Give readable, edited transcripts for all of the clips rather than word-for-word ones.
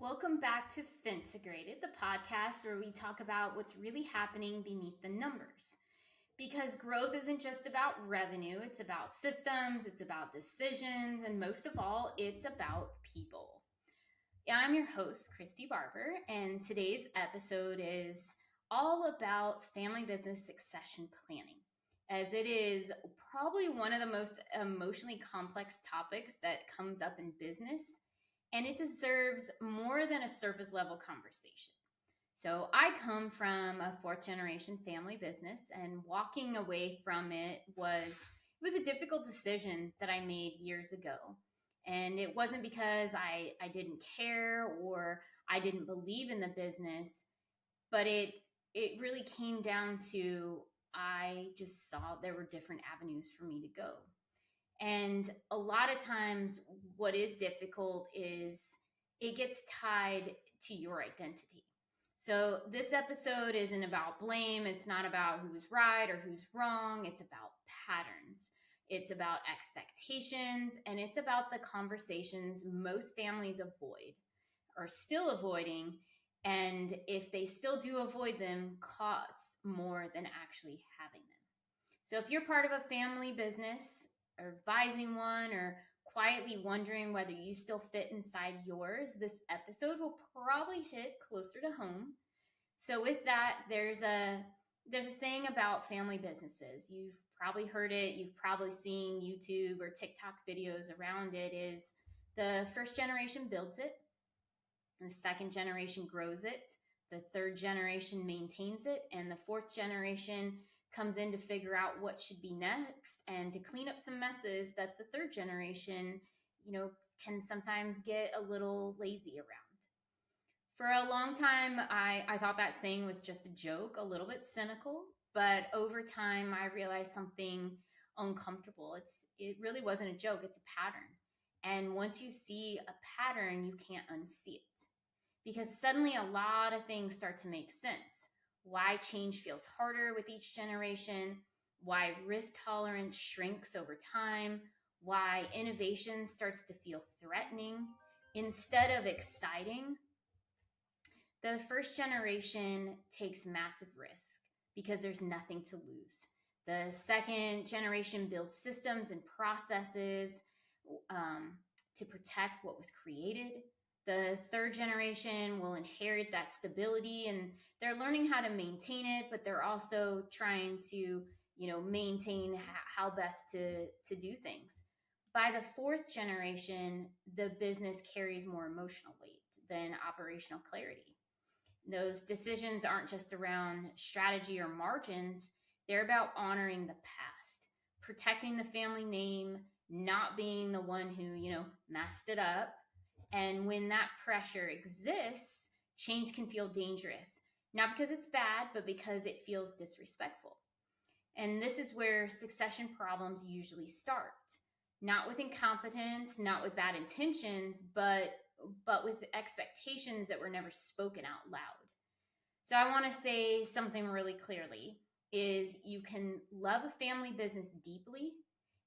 Welcome back to Fintigrated, the podcast where we talk about what's really happening beneath the numbers. Because growth isn't just about revenue, it's about systems, it's about decisions, and most of all, it's about people. I'm your host, Christy Barber, and today's episode is all about family business succession planning, as it is probably one of the most emotionally complex topics that comes up in business, and it deserves more than a surface level conversation. So I come from a fourth generation family business, and walking away from it was a difficult decision that I made years ago. And it wasn't because I didn't care or I didn't believe in the business, but it really came down to I just saw there were different avenues for me to go. And a lot of times, what is difficult is it gets tied to your identity. So, this episode isn't about blame. It's not about who's right or who's wrong. It's about patterns. It's about expectations. And it's about the conversations most families avoid or still avoiding. And if they still do avoid them, costs more than actually having them. So, if you're part of a family business, or advising one, or quietly wondering whether you still fit inside yours, this episode will probably hit closer to home. So with that, there's a saying about family businesses. You've probably heard it, you've probably seen YouTube or TikTok videos around it, is the first generation builds it, the second generation grows it, the third generation maintains it, and the fourth generation comes in to figure out what should be next and to clean up some messes that the third generation, can sometimes get a little lazy around. For a long time, I thought that saying was just a joke, a little bit cynical, but over time, I realized something uncomfortable. It really wasn't a joke, it's a pattern. And once you see a pattern, you can't unsee it because suddenly a lot of things start to make sense. Why change feels harder with each generation, why risk tolerance shrinks over time, why innovation starts to feel threatening instead of exciting. The first generation takes massive risk because there's nothing to lose. The second generation builds systems and processes to protect what was created. The third generation will inherit that stability and they're learning how to maintain it, but they're also trying to, maintain how best to do things. By the fourth generation, the business carries more emotional weight than operational clarity. Those decisions aren't just around strategy or margins, they're about honoring the past, protecting the family name, not being the one who, messed it up. And when that pressure exists, change can feel dangerous, not because it's bad, but because it feels disrespectful. And this is where succession problems usually start, not with incompetence, not with bad intentions, but with expectations that were never spoken out loud. So I want to say something really clearly is you can love a family business deeply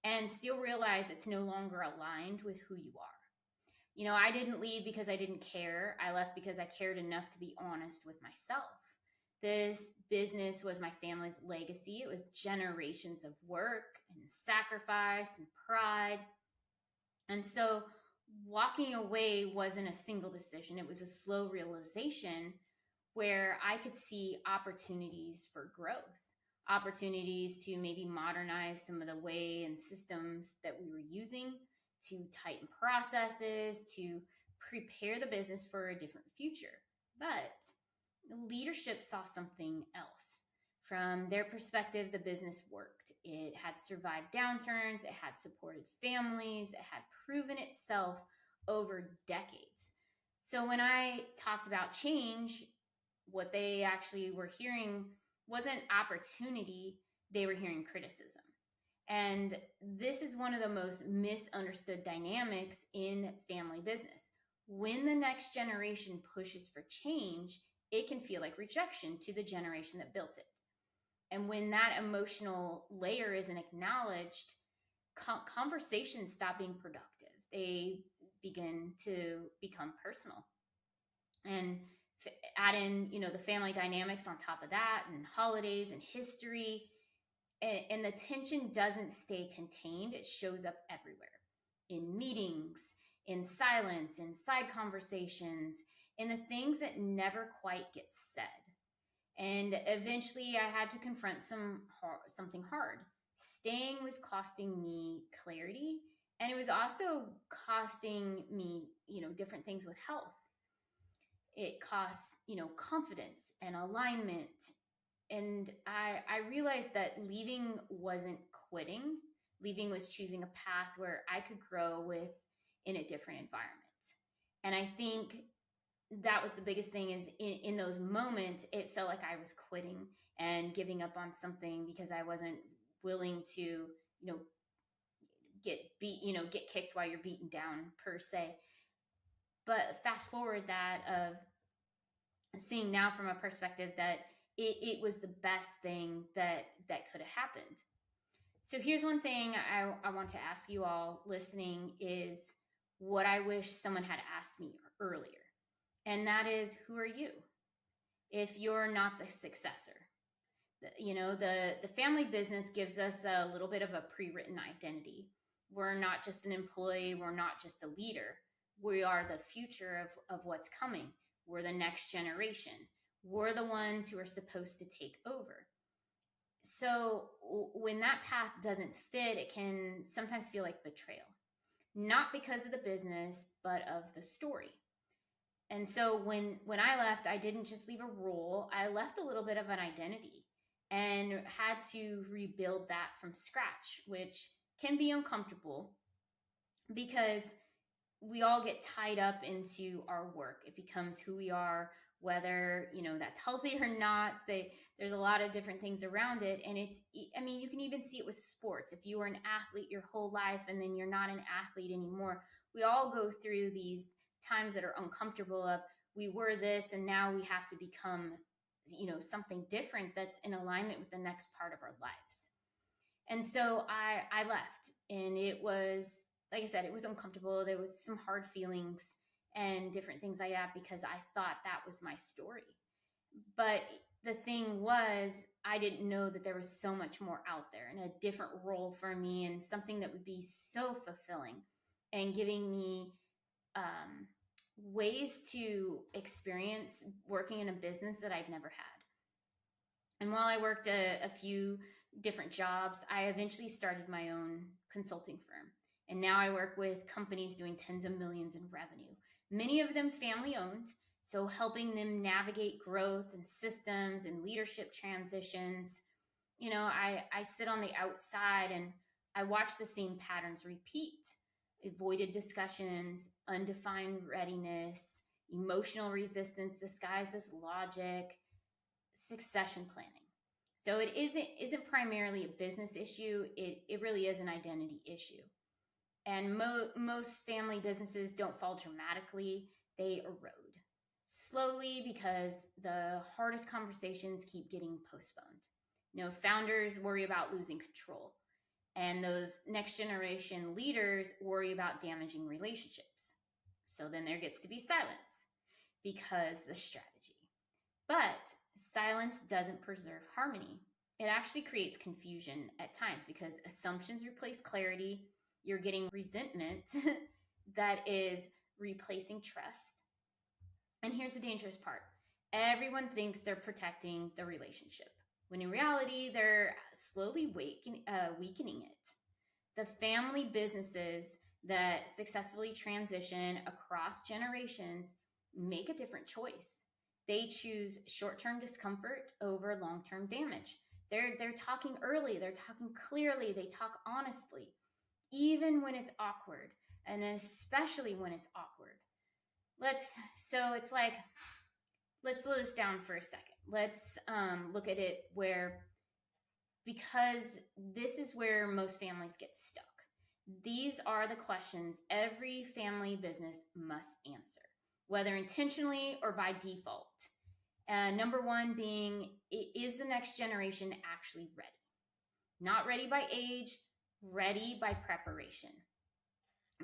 and still realize it's no longer aligned with who you are. I didn't leave because I didn't care. I left because I cared enough to be honest with myself. This business was my family's legacy. It was generations of work and sacrifice and pride. And so walking away wasn't a single decision. It was a slow realization where I could see opportunities for growth, opportunities to maybe modernize some of the way and systems that we were using, to tighten processes, to prepare the business for a different future. But leadership saw something else. From their perspective, the business worked. It had survived downturns, it had supported families, it had proven itself over decades. So when I talked about change, what they actually were hearing wasn't opportunity, they were hearing criticism. And this is one of the most misunderstood dynamics in family business. When the next generation pushes for change, it can feel like rejection to the generation that built it. And when that emotional layer isn't acknowledged, conversations stop being productive. They begin to become personal. and add in, the family dynamics on top of that, and holidays and history. And the tension doesn't stay contained, it shows up everywhere, in meetings, in silence, in side conversations, in the things that never quite get said. And eventually I had to confront something hard. Staying was costing me clarity, and it was also costing me, different things with health. It costs, confidence and alignment. And I realized that leaving wasn't quitting. Leaving was choosing a path where I could grow in a different environment. And I think that was the biggest thing, is in those moments, it felt like I was quitting and giving up on something because I wasn't willing to, get kicked while you're beaten down, per se. But fast forward that, of seeing now from a perspective that it was the best thing that could have happened. So here's one thing I want to ask you all listening, is what I wish someone had asked me earlier. And that is, who are you if you're not the successor? The family business gives us a little bit of a pre-written identity. We're not just an employee. We're not just a leader. We are the future of what's coming. We're the next generation. We're the ones who are supposed to take over. So when that path doesn't fit, it can sometimes feel like betrayal, not because of the business, but of the story. And so when I left, I didn't just leave a role. I left a little bit of an identity and had to rebuild that from scratch, which can be uncomfortable because we all get tied up into our work. It becomes who we are, whether, that's healthy or not. There's a lot of different things around it. And you can even see it with sports. If you were an athlete your whole life and then you're not an athlete anymore, we all go through these times that are uncomfortable, of we were this and now we have to become, something different that's in alignment with the next part of our lives. And so I left, and it was, like I said, it was uncomfortable. There was some hard feelings and different things like that, because I thought that was my story. But the thing was, I didn't know that there was so much more out there, and a different role for me, and something that would be so fulfilling and giving me ways to experience working in a business that I'd never had. And while I worked a few different jobs, I eventually started my own consulting firm. And now I work with companies doing tens of millions in revenue, many of them family owned. So helping them navigate growth and systems and leadership transitions. I sit on the outside and I watch the same patterns repeat. Avoided discussions, undefined readiness, emotional resistance disguised as logic, succession planning. So it isn't primarily a business issue. It really is an identity issue. And most family businesses don't fall dramatically. They erode slowly because the hardest conversations keep getting postponed. Founders worry about losing control. And those next generation leaders worry about damaging relationships. So then there gets to be silence because the strategy. But silence doesn't preserve harmony. It actually creates confusion at times because assumptions replace clarity. You're getting resentment that is replacing trust. And here's the dangerous part. Everyone thinks they're protecting the relationship, when in reality, they're slowly weakening it. The family businesses that successfully transition across generations make a different choice. They choose short-term discomfort over long-term damage. They're talking early, they're talking clearly, they talk honestly, even when it's awkward, and especially when it's awkward. Let's slow this down for a second. Let's look at it because this is where most families get stuck. These are the questions every family business must answer, whether intentionally or by default. Number one being, is the next generation actually ready? Not ready by age, ready by preparation.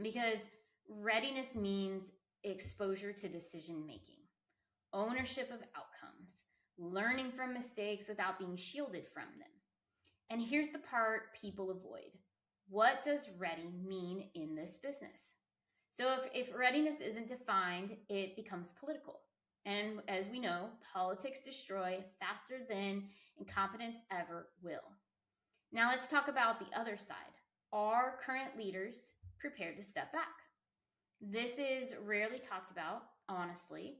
Because readiness means exposure to decision making. ownership of outcomes, learning from mistakes without being shielded from them. And here's the part people avoid. What does ready mean in this business? So if readiness isn't defined, it becomes political. And as we know, politics destroy faster than incompetence ever will. Now let's talk about the other side. Are current leaders prepared to step back? This is rarely talked about, honestly,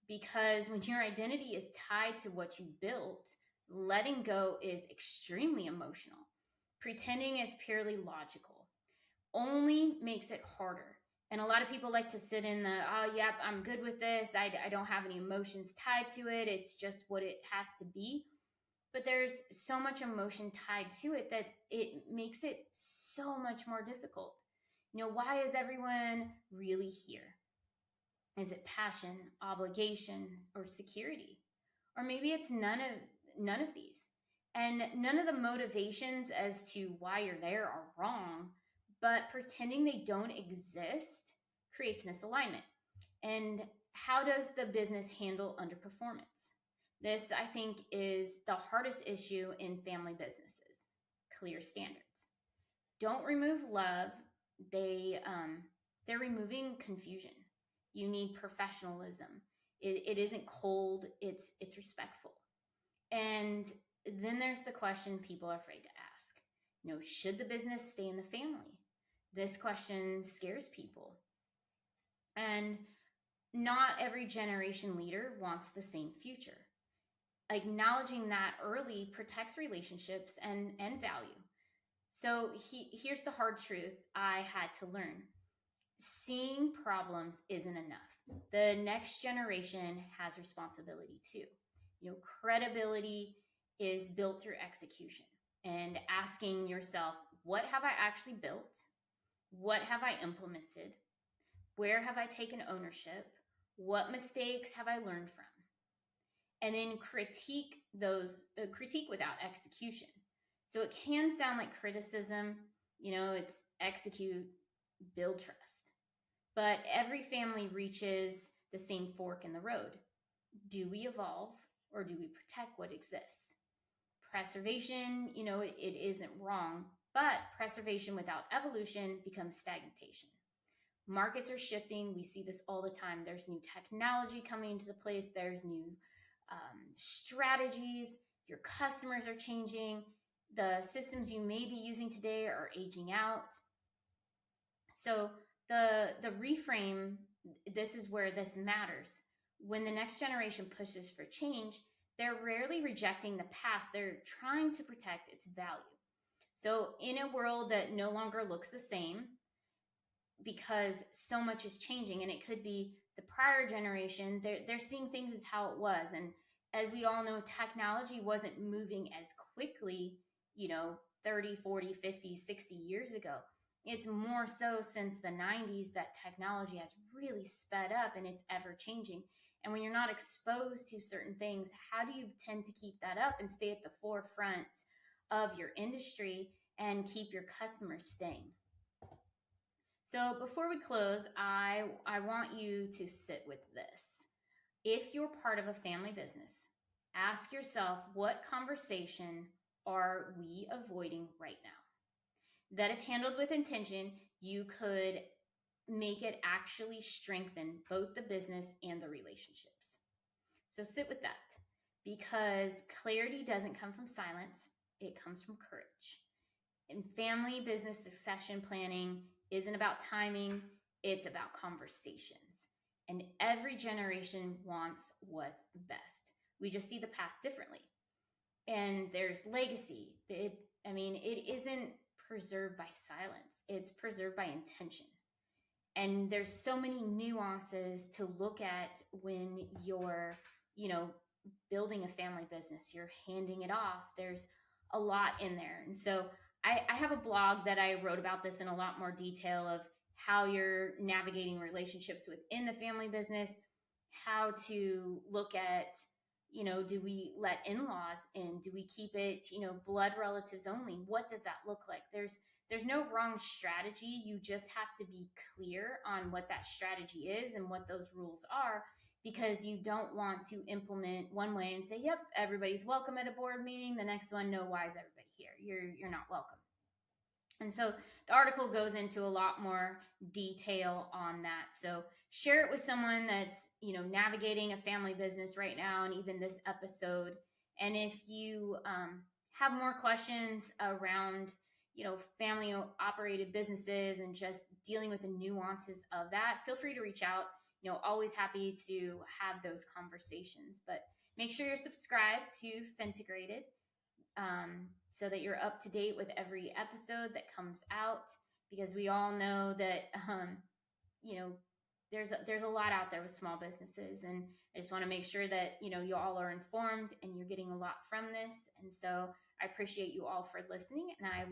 because when your identity is tied to what you built, letting go is extremely emotional. Pretending it's purely logical only makes it harder. And a lot of people like to sit in the, oh, yep, I'm good with this. I don't have any emotions tied to it. It's just what it has to be. But there's so much emotion tied to it that it makes it so much more difficult. Why is everyone really here? Is it passion, obligation, or security? Or maybe it's none of these. And none of the motivations as to why you're there are wrong, but pretending they don't exist creates misalignment. And how does the business handle underperformance? This, I think, is the hardest issue in family businesses. Clear standards. Don't remove love. They're removing confusion. You need professionalism. It isn't cold. It's respectful. And then there's the question people are afraid to ask. Should the business stay in the family? This question scares people. And not every generation leader wants the same future. Acknowledging that early protects relationships and value. So here's the hard truth I had to learn. Seeing problems isn't enough. The next generation has responsibility too. Credibility is built through execution and asking yourself, what have I actually built? What have I implemented? Where have I taken ownership? What mistakes have I learned from? And then critique without execution. So it can sound like criticism, it's execute, build trust. But every family reaches the same fork in the road. Do we evolve or do we protect what exists? Preservation, it isn't wrong, but preservation without evolution becomes stagnation. Markets are shifting. We see this all the time. There's new technology coming into place. There's new strategies. Your customers are changing. The systems you may be using today are aging out. So the reframe, this is where this matters. When the next generation pushes for change, they're rarely rejecting the past. They're trying to protect its value. So in a world that no longer looks the same, because so much is changing, and it could be the prior generation, they're seeing things as how it was. And as we all know, technology wasn't moving as quickly, 30, 40, 50, 60 years ago. It's more so since the 90s that technology has really sped up and it's ever changing. And when you're not exposed to certain things, how do you tend to keep that up and stay at the forefront of your industry and keep your customers staying? So before we close, I want you to sit with this. If you're part of a family business, ask yourself, what conversation are we avoiding right now? That if handled with intention, you could make it actually strengthen both the business and the relationships. So sit with that, because clarity doesn't come from silence, it comes from courage. In family business succession planning isn't about timing, it's about conversations. And every generation wants what's best. We just see the path differently. And there's legacy. It isn't preserved by silence, it's preserved by intention. And there's so many nuances to look at when you're, building a family business, you're handing it off. There's a lot in there. And so I have a blog that I wrote about this in a lot more detail of how you're navigating relationships within the family business, how to look at, do we let in-laws in? Do we keep it, blood relatives only? What does that look like? There's no wrong strategy. You just have to be clear on what that strategy is and what those rules are. because you don't want to implement one way and say, yep, everybody's welcome at a board meeting. The next one, no, why is everybody here? You're not welcome. And so the article goes into a lot more detail on that. So share it with someone that's, navigating a family business right now, and even this episode. And if you have more questions around, family operated businesses and just dealing with the nuances of that, feel free to reach out. Always happy to have those conversations. But make sure you're subscribed to Fintigrated, so that you're up to date with every episode that comes out, because we all know that there's a lot out there with small businesses, and I just want to make sure that you all are informed and you're getting a lot from this. And so I appreciate you all for listening, and I will